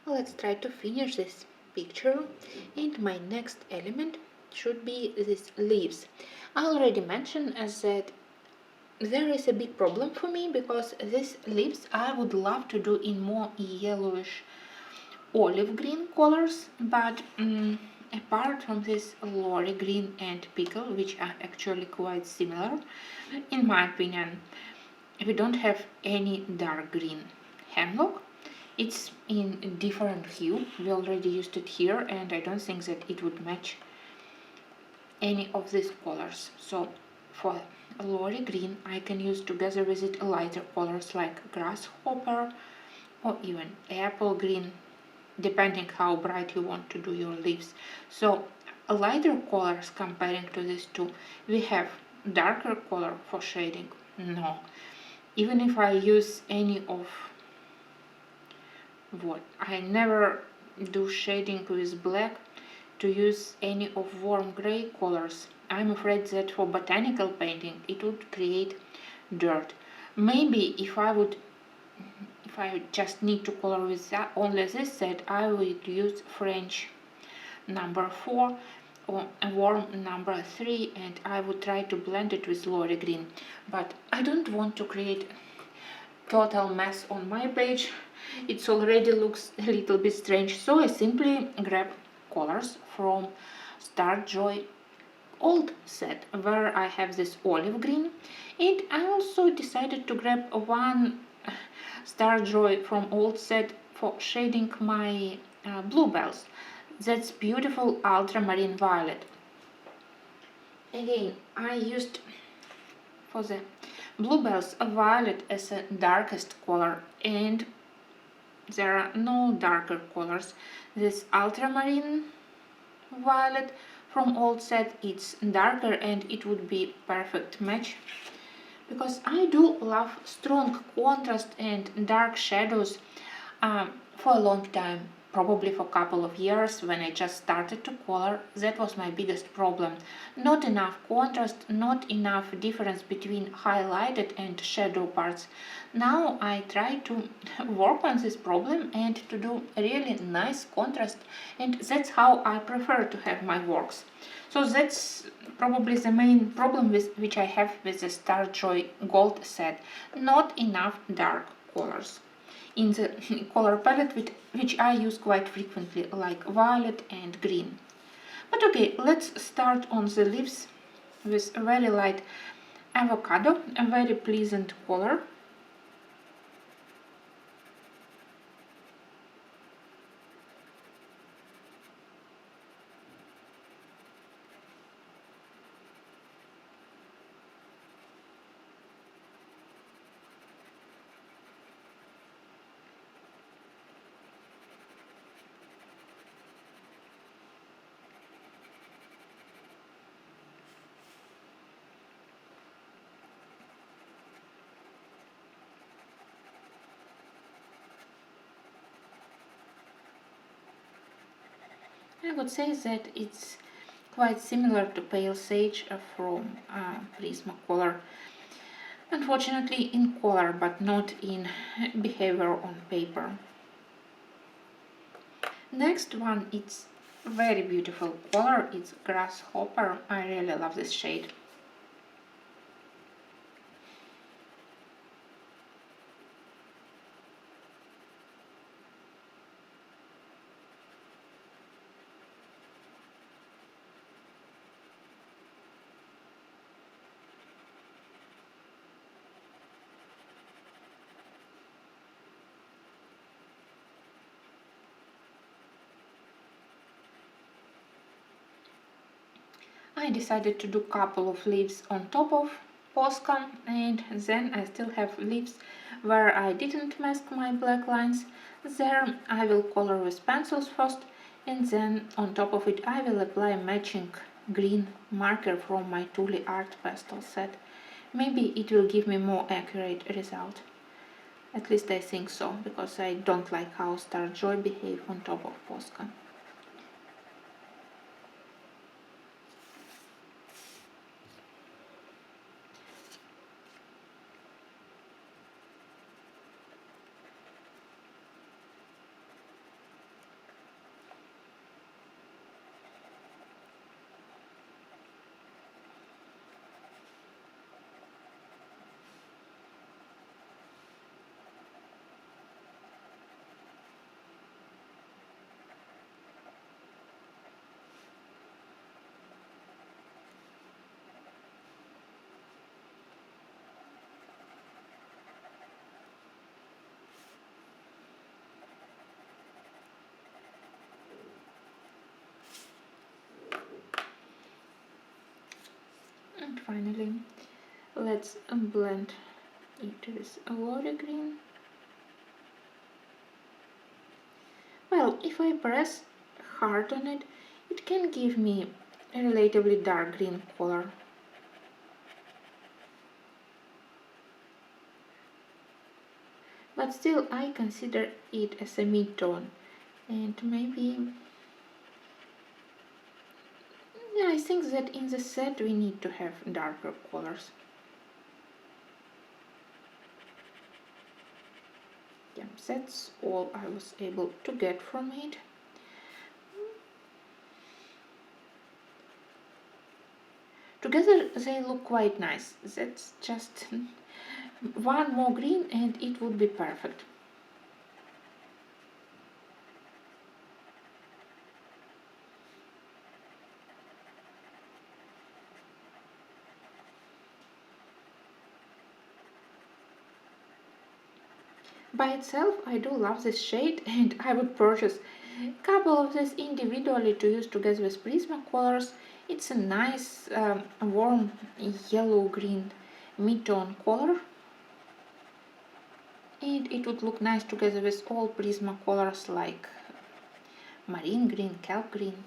Let's try to finish this picture, and my next element should be these leaves. I already mentioned as that there is a big problem for me because these leaves I would love to do in more yellowish olive green colors, but apart from this lorry green and pickle, which are actually quite similar, in my opinion, we don't have any dark green hemlock. It's in different hue. We already used it here, and I don't think that it would match any of these colors. So for lorry green, I can use together with it lighter colors like grasshopper or even apple green, depending how bright you want to do your leaves. So lighter colors comparing to these two, we have darker color for shading. No, even if I use any of what I never do shading with black, to use any of warm gray colors. I'm afraid that for botanical painting it would create dirt. Maybe if I just need to color with that, only this set, I would use French number 4 or a warm number 3, and I would try to blend it with lorry green. But I don't want to create total mess on my page. It already looks a little bit strange, so I simply grab colors from Star Joy old set where I have this olive green, and I also decided to grab one Star Joy from old set for shading my bluebells. That's beautiful ultramarine violet. Again, I used for the bluebells violet as the darkest color, and there are no darker colors. This ultramarine violet from old set, it's darker and it would be perfect match because I do love strong contrast and dark shadows for a long time. Probably for a couple of years when I just started to color, that was my biggest problem. Not enough contrast, not enough difference between highlighted and shadow parts. Now I try to work on this problem and to do really nice contrast, and that's how I prefer to have my works. So that's probably the main problem with which I have with the Star Joy Gold set. Not enough dark colors in the color palette which I use quite frequently, like violet and green. But okay, let's start on the leaves with a very light avocado, a very pleasant color. I would say that it's quite similar to Pale Sage from Prismacolor. Unfortunately in color, but not in behavior on paper. Next one, it's very beautiful color, it's Grasshopper. I really love this shade. I decided to do a couple of leaves on top of Posca, and then I still have leaves where I didn't mask my black lines. There I will color with pencils first, and then on top of it I will apply matching green marker from my Tule Art Pastel set. Maybe it will give me more accurate result. At least I think so, because I don't like how Star Joy behave on top of Posca. finally. Let's blend it with Livre green. Well, if I press hard on it, it can give me a relatively dark green color. But still, I consider it as a mid-tone, and maybe I think that in the set we need to have darker colors. Yeah, that's all I was able to get from it. Together they look quite nice. That's just one more green and it would be perfect. By itself, I do love this shade and I would purchase a couple of these individually to use together with Prismacolors. It's a nice warm yellow-green mid-tone color and it would look nice together with all Prismacolors like marine green, kelp green.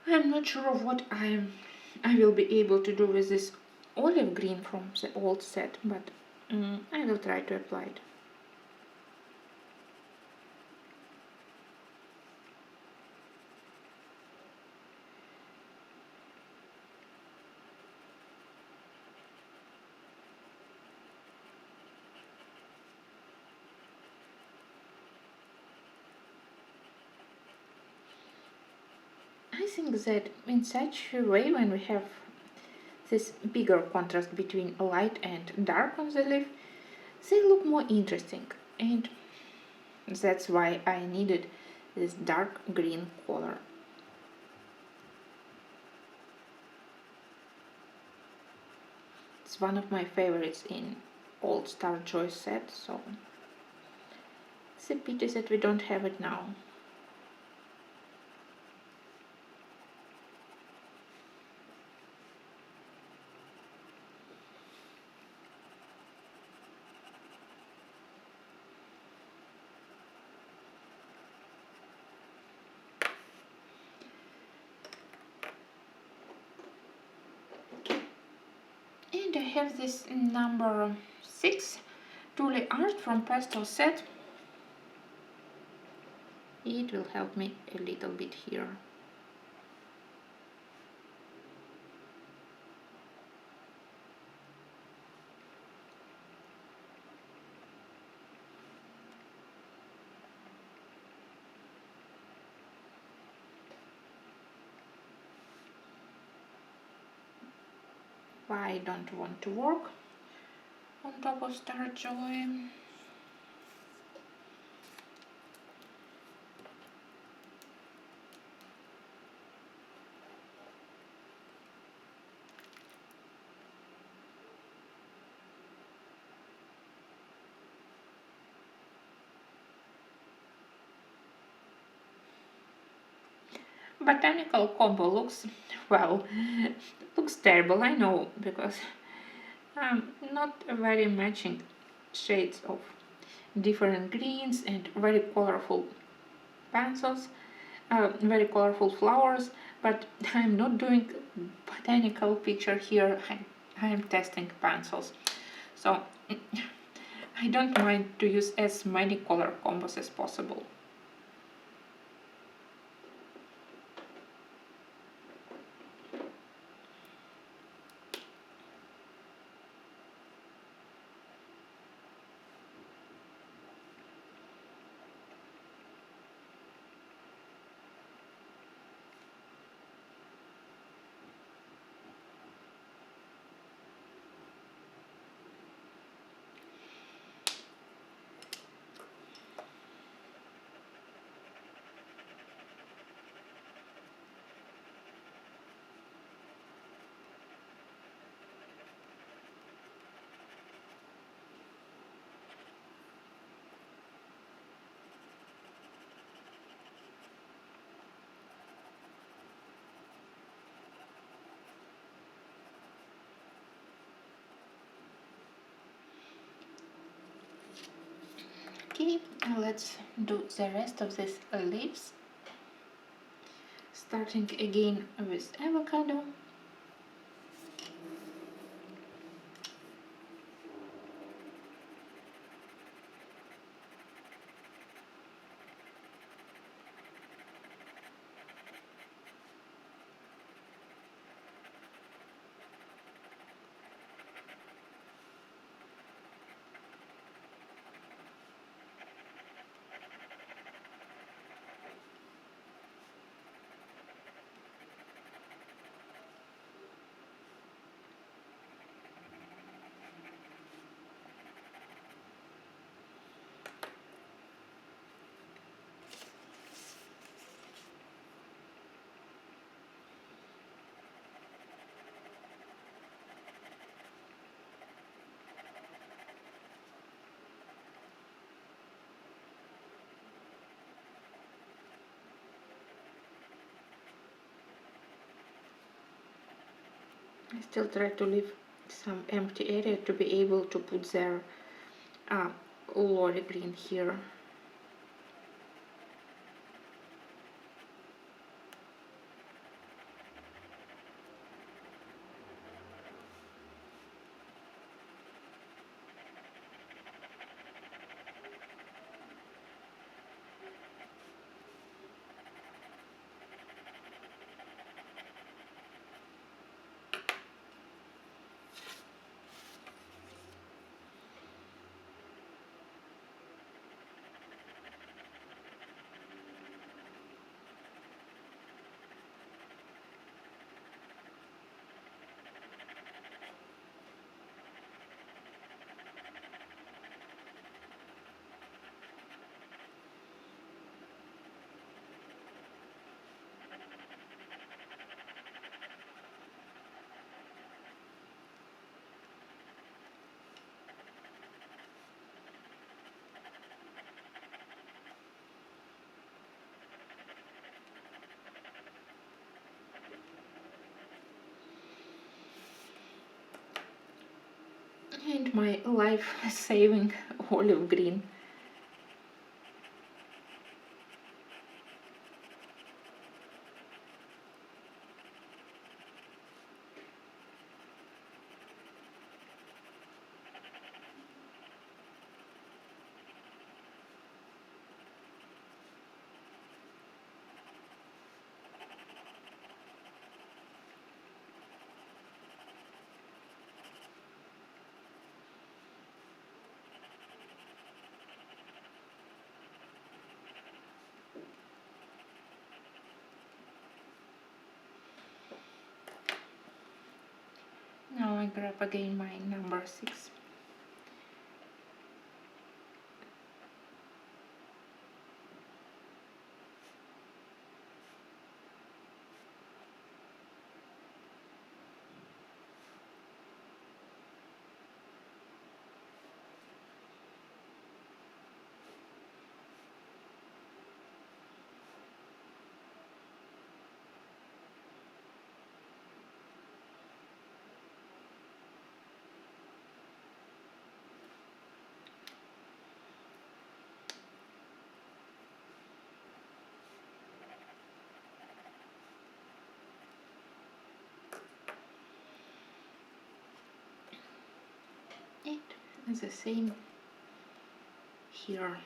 I'm not sure of what I will be able to do with this olive green from the old set, but I will try to apply it. I think that in such a way, when we have this bigger contrast between light and dark on the leaf, they look more interesting, and that's why I needed this dark green color. It's one of my favorites in old Star Choice set, so it's a pity that we don't have it now. And I have this number 6 Tule Art from Pastel set. It will help me a little bit here. I don't want to work on top of Star Joy. Botanical combo looks, well, looks terrible, I know, because not very matching shades of different greens and very colorful pencils, very colorful flowers, but I'm not doing botanical picture here, I am testing pencils. So I don't mind to use as many color combos as possible. Okay, let's do the rest of these leaves. Starting again with avocado. I still try to leave some empty area to be able to put their lorry green here. And my life-saving olive green. Now I grab again my number 6. It is the same here.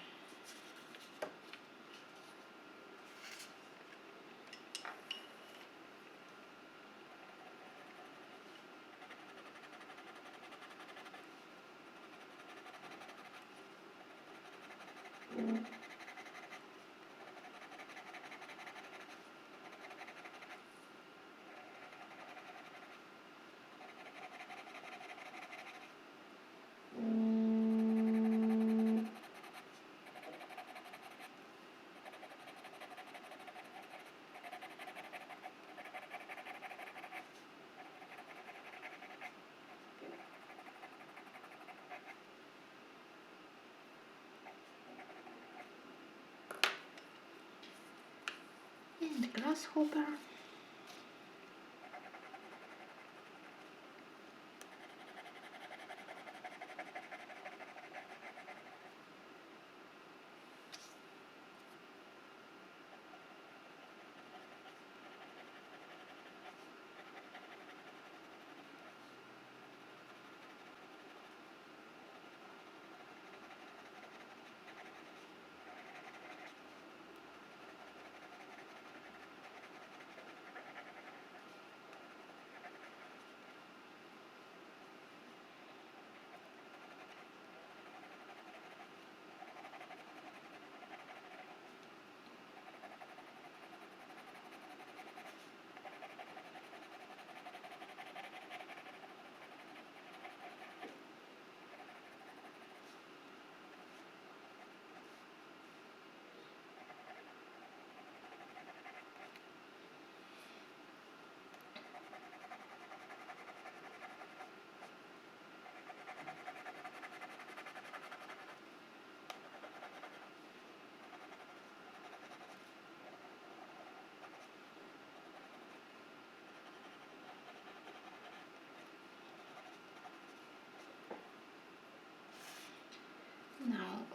And grasshopper.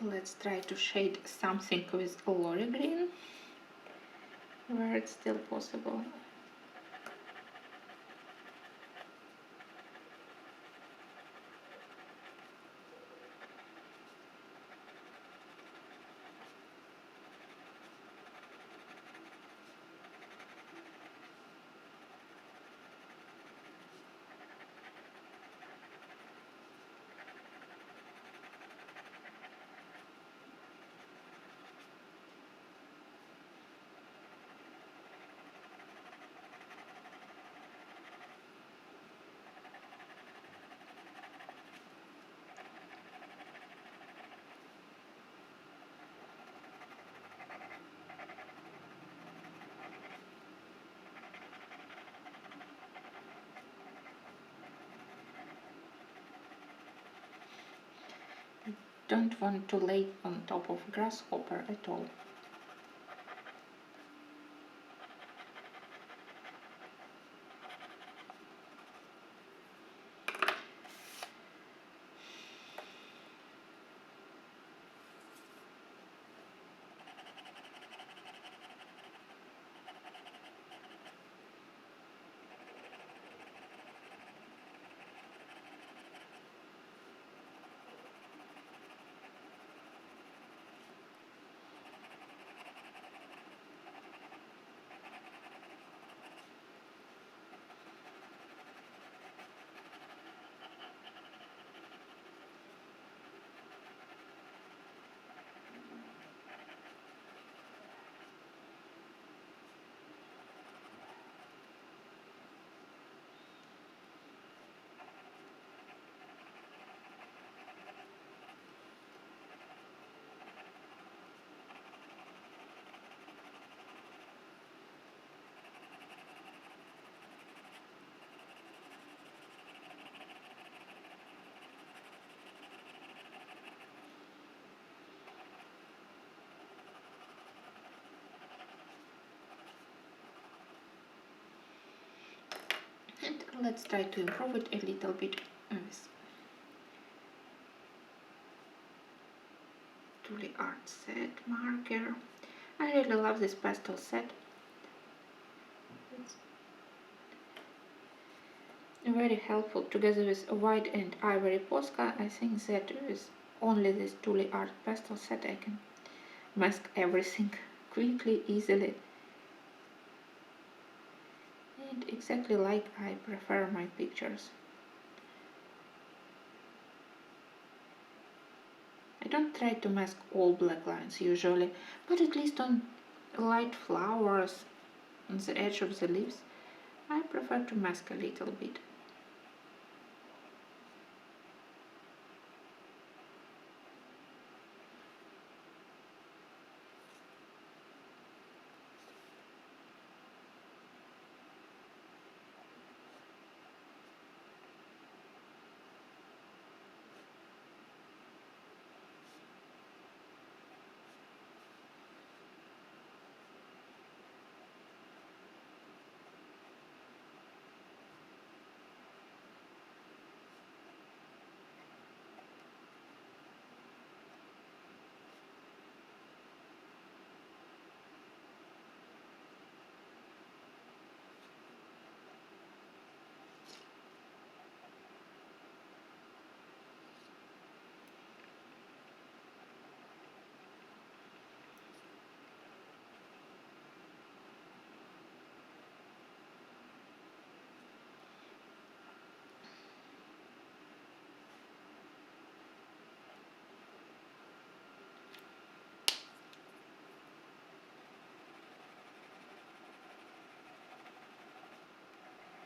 let's try to shade something with Lorry Green where it's still possible. Don't want to lay on top of grasshopper at all. And let's try to improve it a little bit with Twilight set marker. I really love this pastel set. It's very helpful together with white and ivory Posca. I think that with only this Twilight pastel set I can mask everything quickly, easily, and exactly like I prefer my pictures. I don't try to mask all black lines usually, but at least on light flowers on the edge of the leaves I prefer to mask a little bit.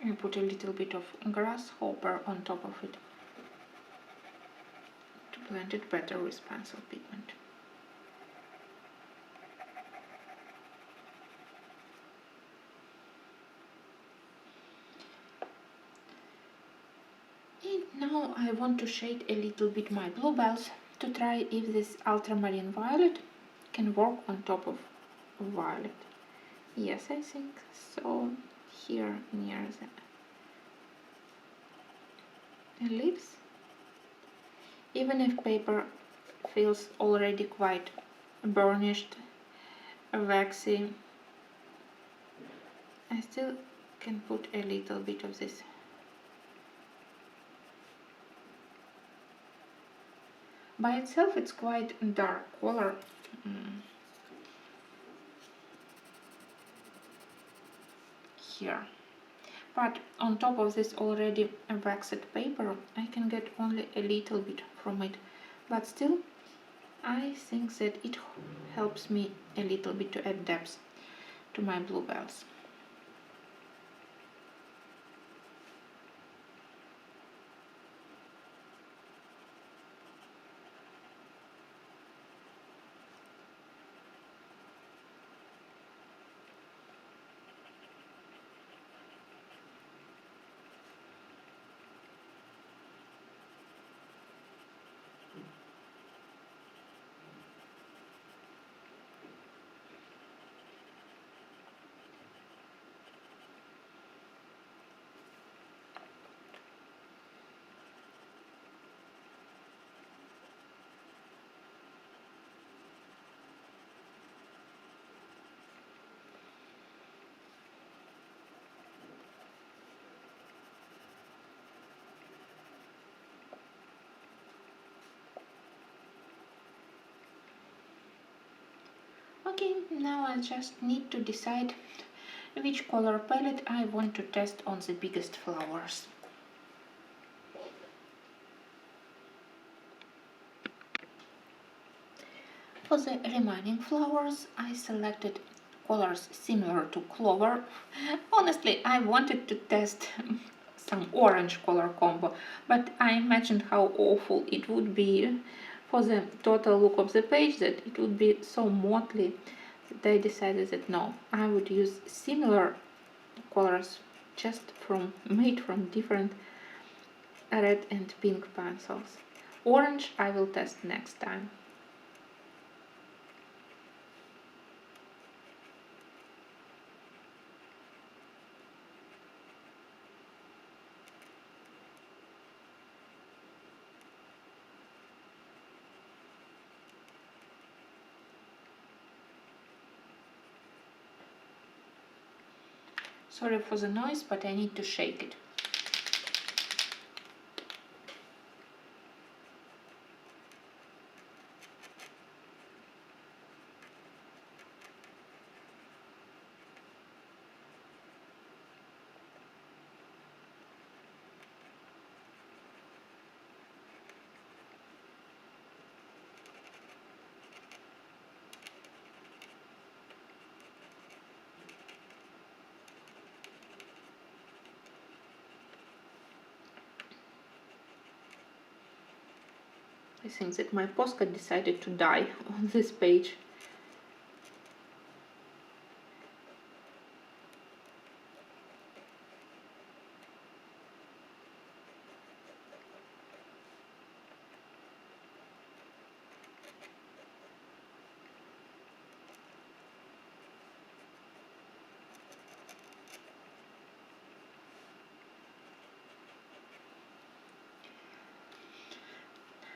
And put a little bit of grasshopper on top of it to blend it better with pencil pigment. And now I want to shade a little bit my bluebells to try if this ultramarine violet can work on top of violet. Yes, I think so. Here near the lips. Even if paper feels already quite burnished, waxy. I still can put a little bit of this. By itself it's quite dark color. Here. But on top of this already waxed paper, I can get only a little bit from it. But still, I think that it helps me a little bit to add depth to my bluebells. Okay, now I just need to decide which color palette I want to test on the biggest flowers. For the remaining flowers, I selected colors similar to clover. Honestly, I wanted to test some orange color combo, but I imagined how awful it would be for the total look of the page, that it would be so motley, that I decided that no, I would use similar colors just made from different red and pink pencils. Orange I will test next time. Sorry for the noise, but I need to shake it. I think that my postcard decided to die on this page.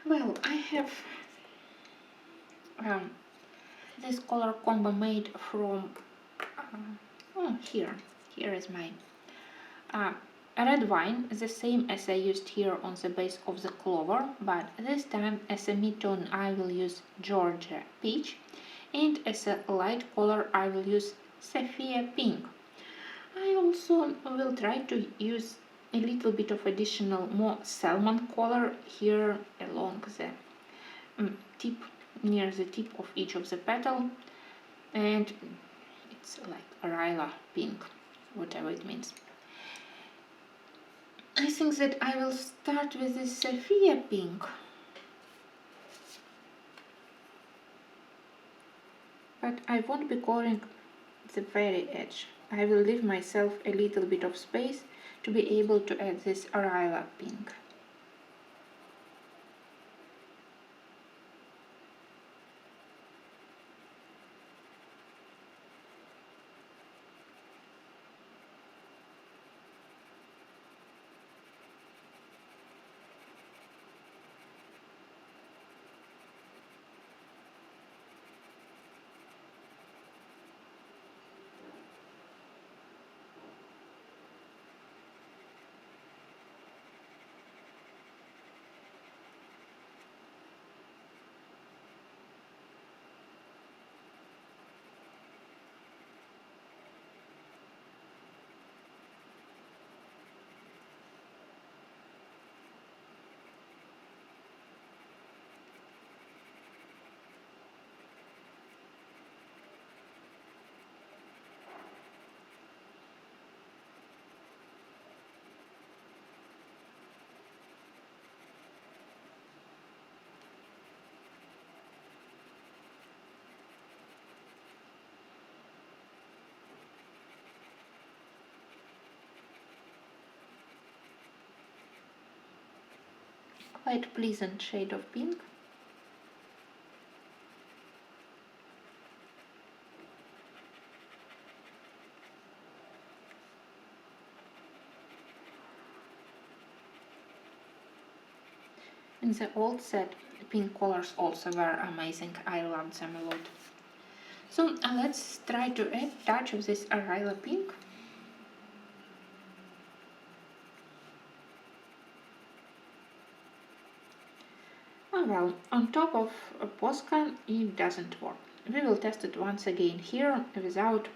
Well, I have this color combo made from here is my red wine, the same as I used here on the base of the clover, but this time as a mid-tone I will use Georgia peach, and as a light color I will use Sapphire pink. I also will try to use a little bit of additional more salmon color here along the tip, near the tip of each of the petal, and it's like Arila pink, whatever it means. I think that I will start with this Sapphire pink, but I won't be coloring the very edge. I will leave myself a little bit of space to be able to add this Arila pink. quite pleasant shade of pink. In the old set, pink colors also were amazing. I loved them a lot. So let's try to add a touch of this Arila pink. Oh well, on top of a Posca it doesn't work. We will test it once again here without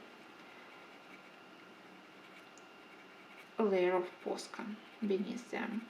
a layer of Posca beneath them.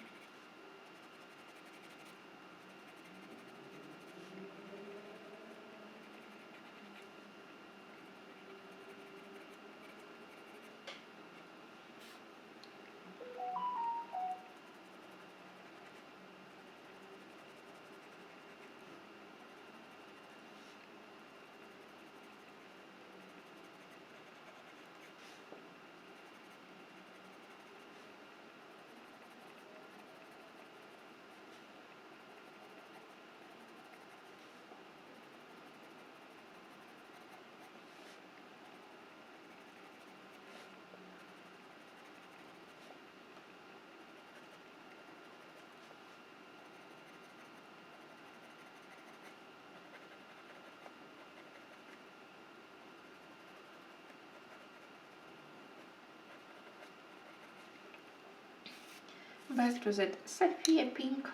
Back to that sapphire pink.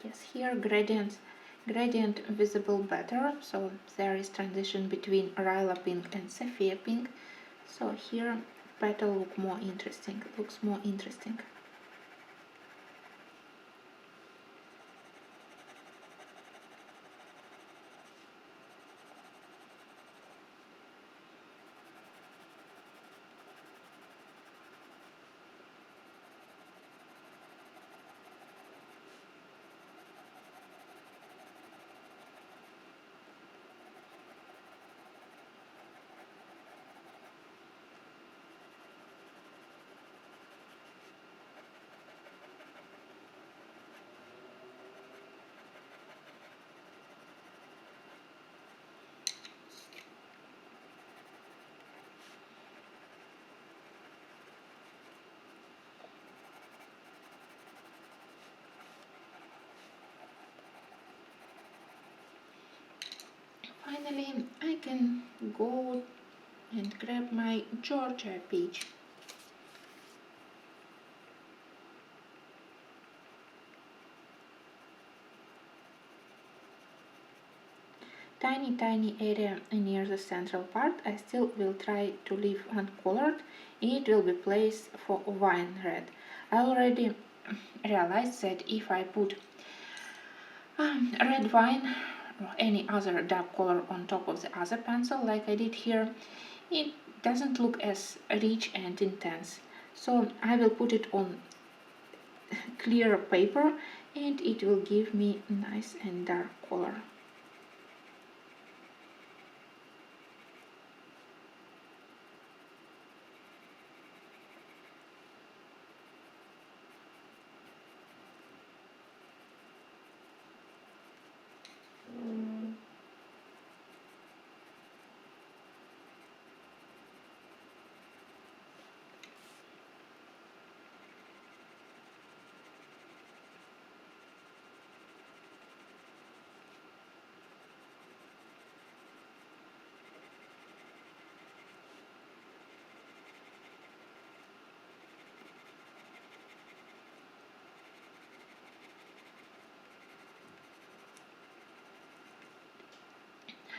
Yes, here gradient visible better, so there is transition between Arila pink and sapphire pink. So here petal looks more interesting. Finally, I can go and grab my Georgia peach. Tiny area near the central part. I still will try to leave uncolored. It will be placed for wine red. I already realized that if I put red wine or any other dark color on top of the other pencil like I did here, it doesn't look as rich and intense. So I will put it on clear paper and it will give me nice and dark color.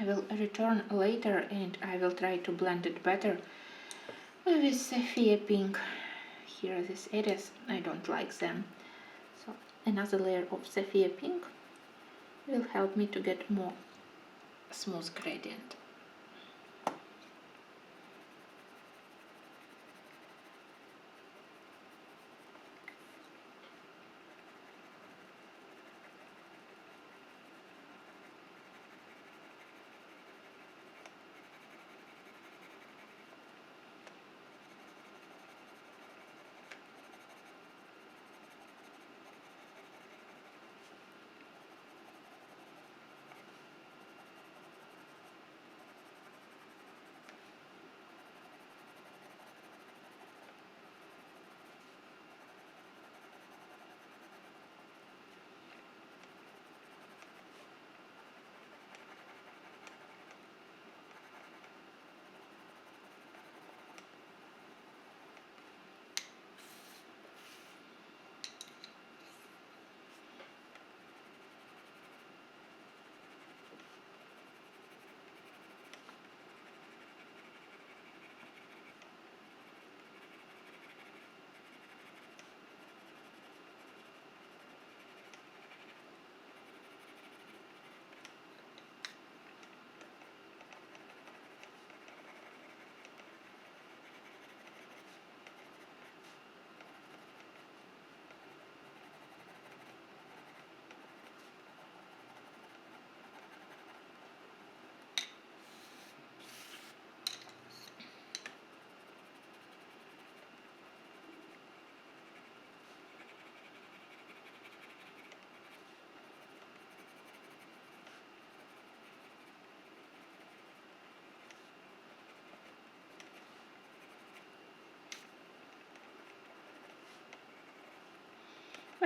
I will return later and I will try to blend it better with sapphire pink. Here these areas, I don't like them. So another layer of sapphire pink will help me to get more smooth gradient.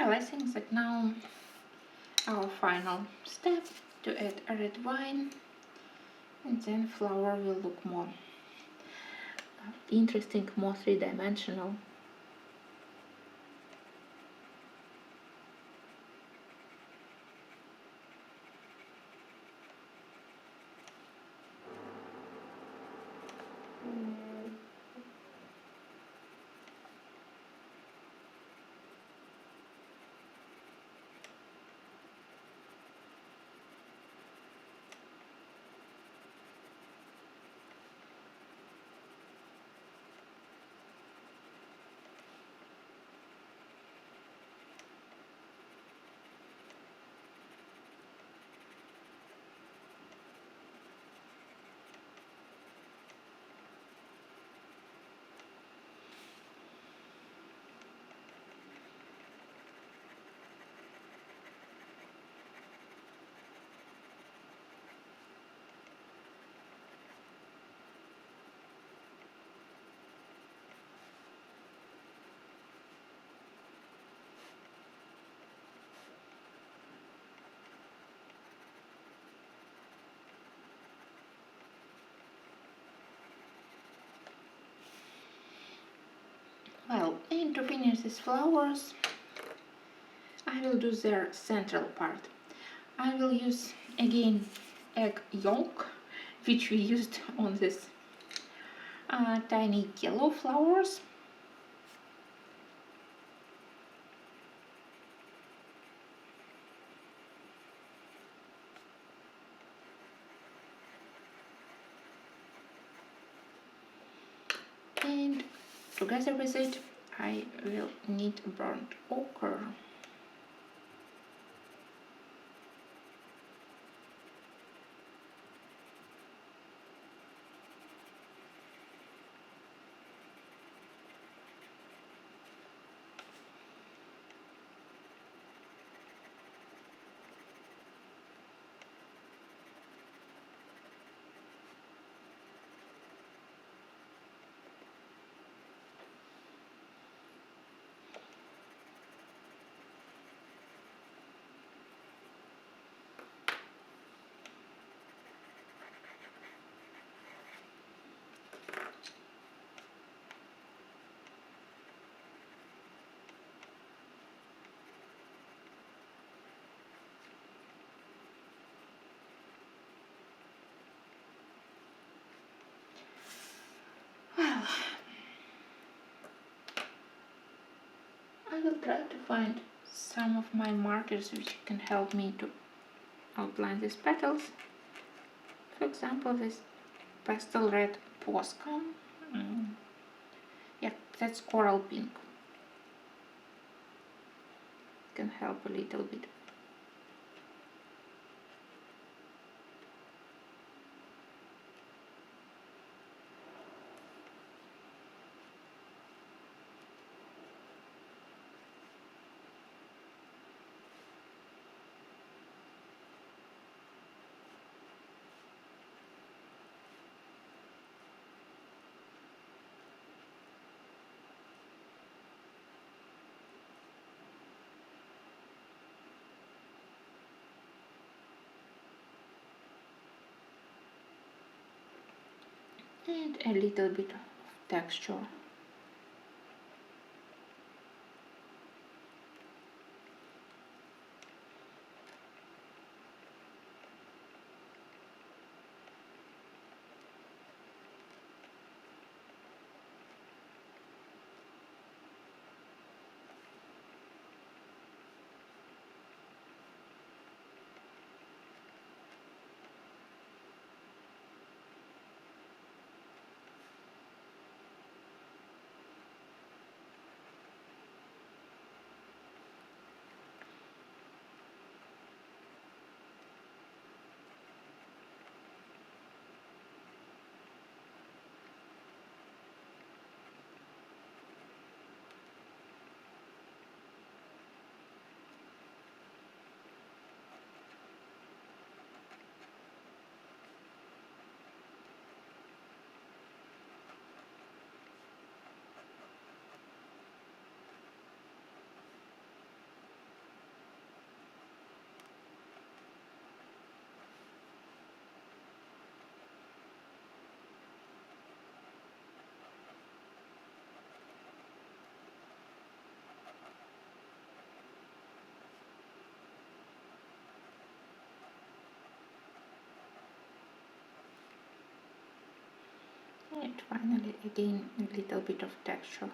Well, I think that now our final step to add a red wine, and then flower will look more interesting, more three-dimensional. Well, and to finish these flowers, I will do their central part. I will use again egg yolk, which we used on this tiny yellow flowers. And together with it, I will need burnt ochre. Well, I will try to find some of my markers which can help me to outline these petals. For example, this pastel red Posca. Yeah, that's coral pink. Can help a little bit. And a little bit of texture. And finally, again, a little bit of texture.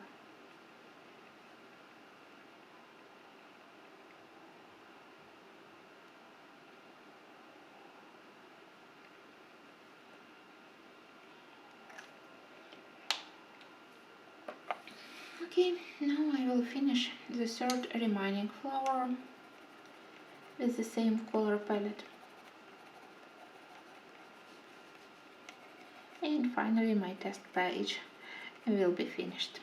Okay, now I will finish the third remaining flower with the same color palette. And finally my test page will be finished.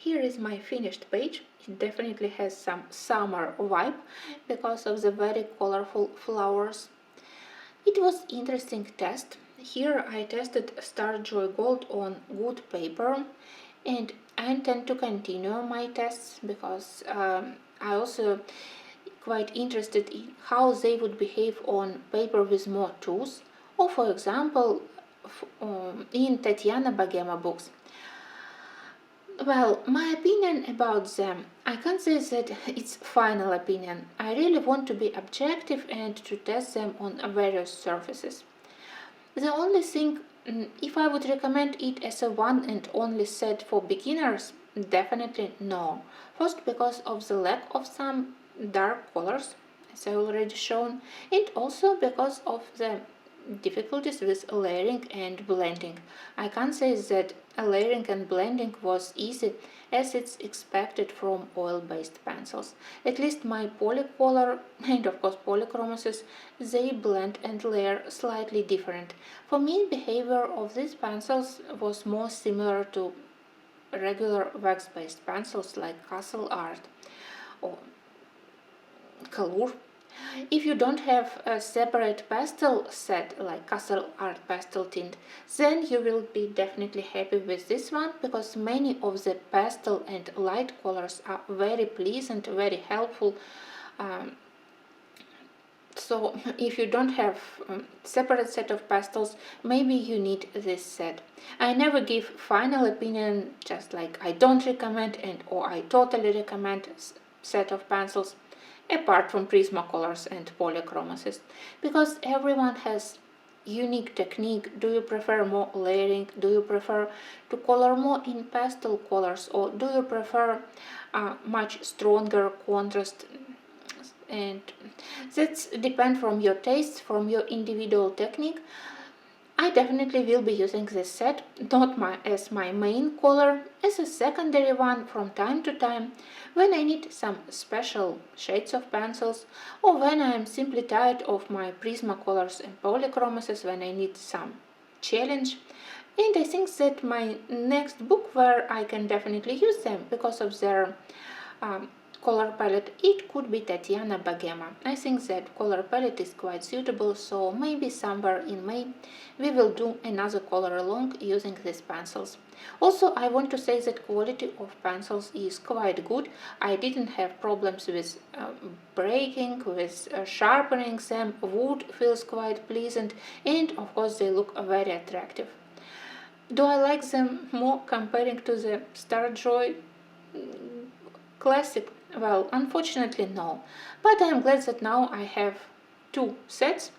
here is my finished page. It definitely has some summer vibe because of the very colorful flowers. It was interesting test. Here I tested Starjoy Gold on good paper, and I intend to continue my tests because I also quite interested in how they would behave on paper with more tools, or for example in Tatiana Bogema books. Well, my opinion about them, I can't say that it's final opinion. I really want to be objective and to test them on various surfaces. The only thing, if I would recommend it as a one and only set for beginners, definitely no. First, because of the lack of some dark colors, as I already shown, and also because of the difficulties with layering and blending. I can't say that layering and blending was easy as it's expected from oil-based pencils. At least my polycolor and of course polychromasis, they blend and layer slightly different. For me, behavior of these pencils was more similar to regular wax-based pencils like Castle Art or Color. If you don't have a separate pastel set like Castle Art Pastel Tint, then you will be definitely happy with this one because many of the pastel and light colors are very pleasant, very helpful. So if you don't have separate set of pastels, maybe you need this set. I never give final opinion, just like I don't recommend and or I totally recommend set of pencils, apart from Prismacolors and polychromasis, because everyone has unique technique. Do you prefer more layering? Do you prefer to color more in pastel colors, or do you prefer much stronger contrast? And that's depend from your tastes, from your individual technique. I definitely will be using this set, not as my main color, as a secondary one from time to time, when I need some special shades of pencils, or when I am simply tired of my Prismacolors and polychromasis, when I need some challenge. And I think that my next book where I can definitely use them because of their color palette, it could be Tatiana Bogema. I think that color palette is quite suitable, so maybe somewhere in May we will do another color along using these pencils. Also, I want to say that quality of pencils is quite good. I didn't have problems with breaking, with sharpening them. Wood feels quite pleasant, and of course they look very attractive. Do I like them more comparing to the Starjoy Classic? Well, unfortunately no, but I'm glad that now I have two sets,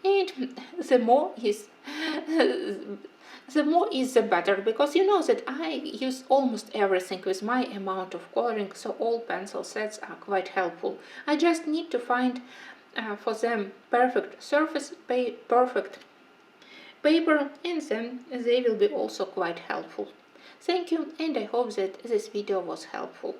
and the more is the better, because you know that I use almost everything with my amount of coloring, so all pencil sets are quite helpful. I just need to find for them perfect surface, perfect paper, and then they will be also quite helpful. Thank you, and I hope that this video was helpful.